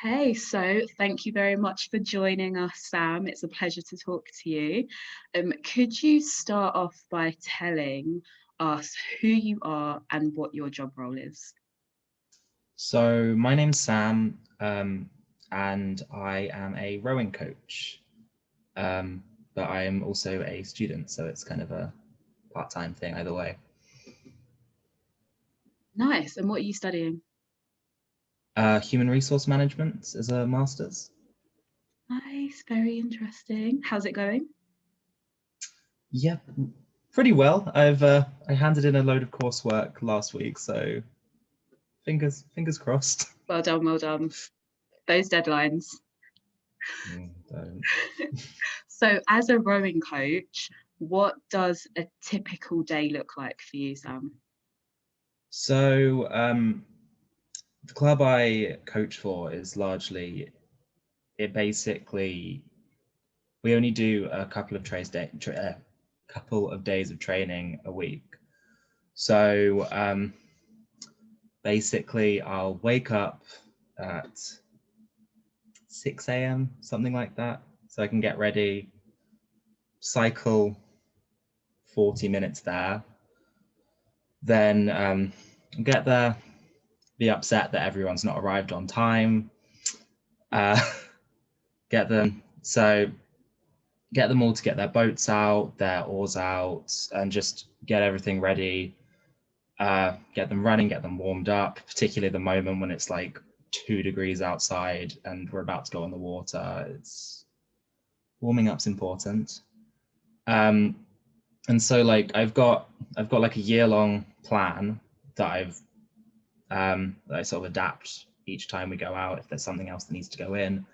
Okay, so thank you very much for joining us, Sam. It's a pleasure to talk to you. Could you start off by telling us who you are and what your job role is? So my name's Sam, and I am a rowing coach, um, but I am also a student, so it's kind of a part-time thing either way. Nice. And what are you studying? Human resource management as a master's. Nice, very interesting. How's it going? Yep, pretty well. I handed in a load of coursework last week, so fingers crossed. Well done, well done. Those deadlines. Don't. So, as a rowing coach, what does a typical day look like for you, Sam? So the club I coach for is largely it basically we only do a couple of couple of days of training a week. So basically, I'll wake up at 6 a.m., something like that, so I can get ready, cycle 40 minutes there, then get there, be upset that everyone's not arrived on time, uh, get them so get them all to get their boats out, their oars out, and just get everything ready. Get them running, get them warmed up, particularly the moment when it's like 2 degrees outside and we're about to go on the water. It's warming up's important. Um, and so like I've got like a year-long plan that I sort of adapt each time we go out if there's something else that needs to go in.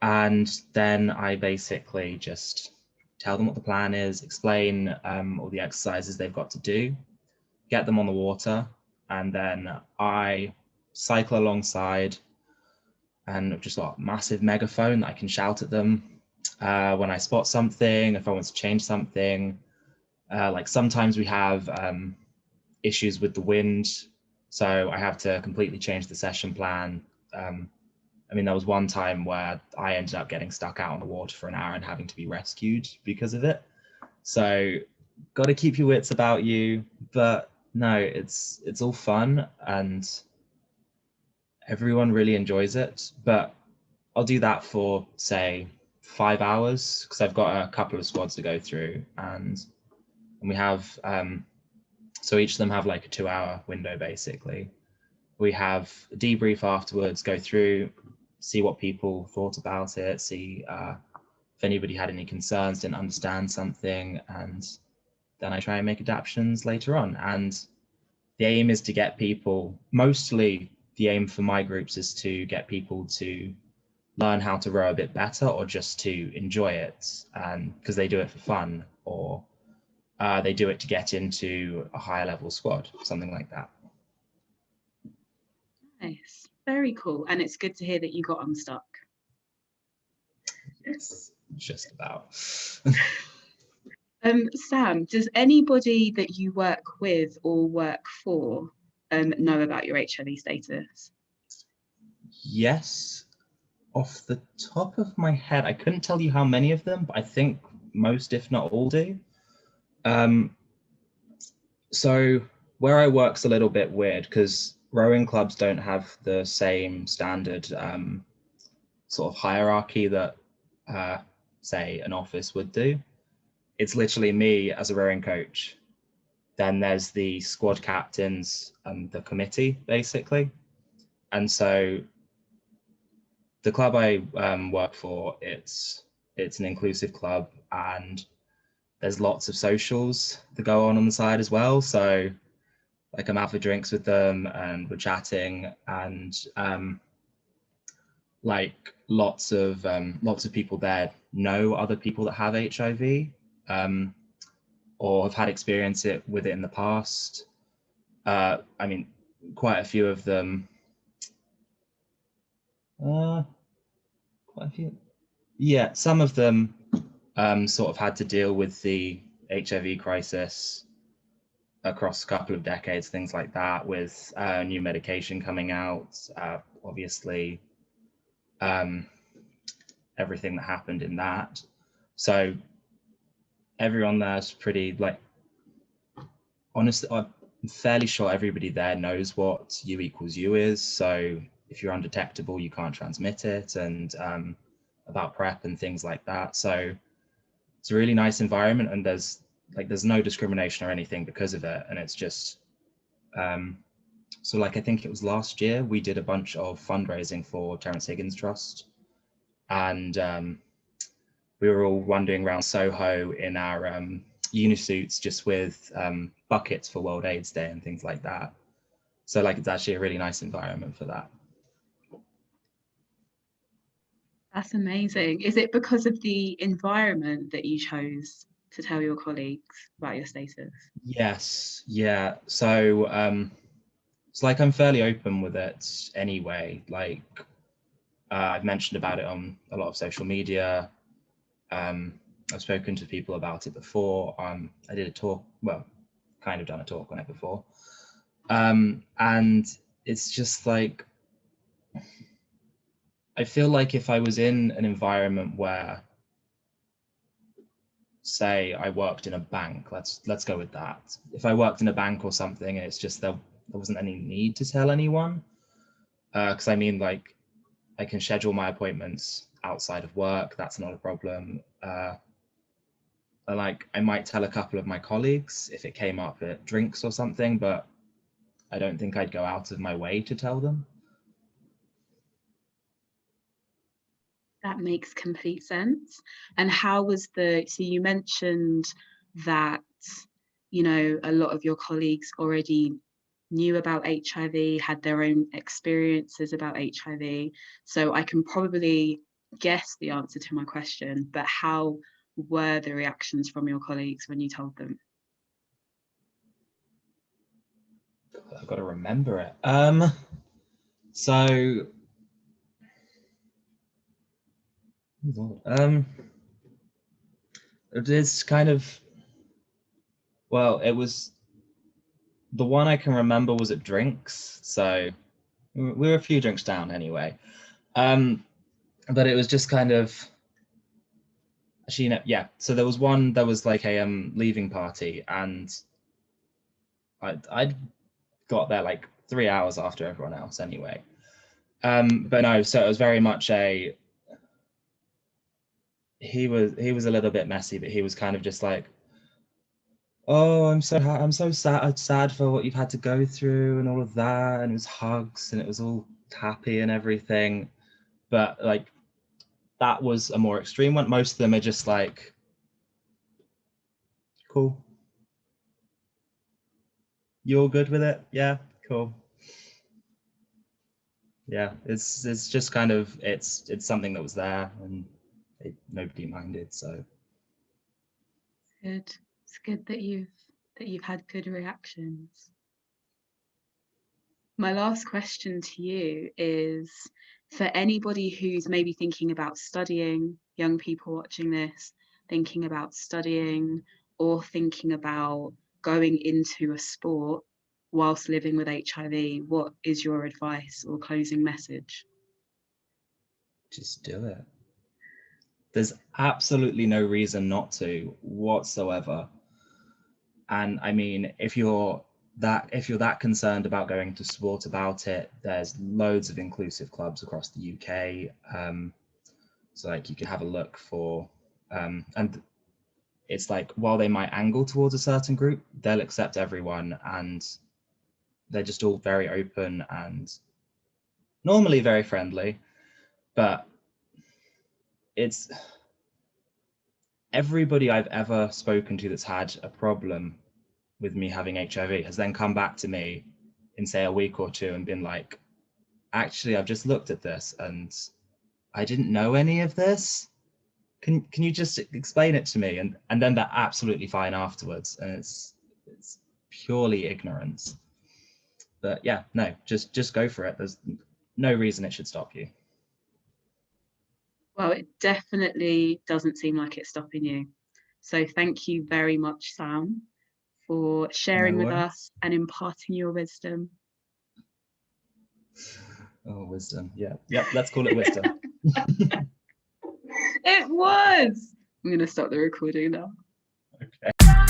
And then I basically just tell them what the plan is, explain all the exercises they've got to do, get them on the water, and then I cycle alongside and I've just got a massive megaphone that I can shout at them when I spot something, if I want to change something. Like sometimes we have issues with the wind, so I have to completely change the session plan. I mean, there was one time where I ended up getting stuck out on the water for an hour and having to be rescued because of it. So, got to keep your wits about you, but no, it's all fun and everyone really enjoys it. But I'll do that for say 5 hours because I've got a couple of squads to go through, and we have so each of them have like a 2 hour window basically. We have a debrief afterwards, go through, see what people thought about it, see if anybody had any concerns, didn't understand something, and then I try and make adaptations later on. And the aim is to get people, mostly the aim for my groups is to get people to learn how to row a bit better or just to enjoy it, and because they do it for fun, or they do it to get into a higher level squad, something like that. Nice, very cool. And it's good to hear that you got unstuck. Yes, just about. Sam, does anybody that you work with or work for know about your HIV status? Yes, off the top of my head, I couldn't tell you how many of them, but I think most, if not all, do. Um, so where I work's a little bit weird because rowing clubs don't have the same standard sort of hierarchy that, uh, say, an office would do. It's literally me as a rowing coach. Then there's the squad captains and the committee, basically. And so the club I work for, it's an inclusive club, and there's lots of socials that go on the side as well. So like I'm out for drinks with them, and we're chatting, and like lots of people there know other people that have HIV, um, or have had experience with it in the past. I mean, quite a few of them. Uh, Quite a few. Yeah, some of them sort of had to deal with the HIV crisis across a couple of decades, things like that, with new medication coming out, obviously. everything that happened in that. So everyone there's pretty, like, honestly, I'm fairly sure everybody there knows what U equals U is. So if you're undetectable, you can't transmit it, and about PrEP and things like that. So it's a really nice environment, and there's no discrimination or anything because of it. And it's just, so like, I think it was last year, we did a bunch of fundraising for Terence Higgins Trust. And we were all wandering around Soho in our unisuits, just with buckets for World AIDS Day and things like that. So like, it's actually a really nice environment for that. That's amazing. Is it because of the environment that you chose to tell your colleagues about your status? Yes, yeah. So it's like, I'm fairly open with it anyway. Like, I've mentioned about it on a lot of social media. I've spoken to people about it before. I did a talk, well, kind of done a talk on it before. And it's just like, I feel like if I was in an environment where, say, I worked in a bank, let's go with that. If I worked in a bank or something, and it's just there wasn't any need to tell anyone, because I mean, like, I can schedule my appointments outside of work. That's not a problem. Like, I might tell a couple of my colleagues if it came up at drinks or something, but I don't think I'd go out of my way to tell them. That makes complete sense. And how was so you mentioned that, a lot of your colleagues already knew about HIV, had their own experiences about HIV. So I can probably guess the answer to my question, but how were the reactions from your colleagues when you told them? I've got to remember it. So it is kind of, well, it was, the one I can remember was at drinks. So we were a few drinks down anyway. But it was just kind of, actually, yeah. So there was like a leaving party, and I got there like 3 hours after everyone else anyway. But no, so it was very much he was a little bit messy, but he was kind of just like, oh, I'm so sad for what you've had to go through and all of that, and it was hugs and it was all happy and everything. But like, that was a more extreme one. Most of them are just like, cool, you're good with it, yeah, cool. Yeah, it's just kind of, it's something that was there, and nobody minded. So Good. It's good that you've had good reactions. My last question to you is, for anybody who's maybe thinking about studying, young people watching this, thinking about studying or thinking about going into a sport whilst living with HIV, what is your advice or closing message? just do it. There's absolutely no reason not to whatsoever. And I mean, if you're that concerned about going to sport about it, there's loads of inclusive clubs across the UK. So like, you can have a look for, and it's like, while they might angle towards a certain group, they'll accept everyone, and they're just all very open and normally very friendly. But it's, everybody I've ever spoken to that's had a problem with me having HIV has then come back to me in, say, a week or two and been like, actually, I've just looked at this and I didn't know any of this. Can you just explain it to me? And then they're absolutely fine afterwards. And it's purely ignorance. But yeah, no, just go for it. There's no reason it should stop you. Well, it definitely doesn't seem like it's stopping you. So thank you very much, Sam, for sharing No with worries. us and imparting your wisdom. Oh, wisdom. Yeah. Yep. Let's call it wisdom. It was. I'm going to stop the recording now. Okay.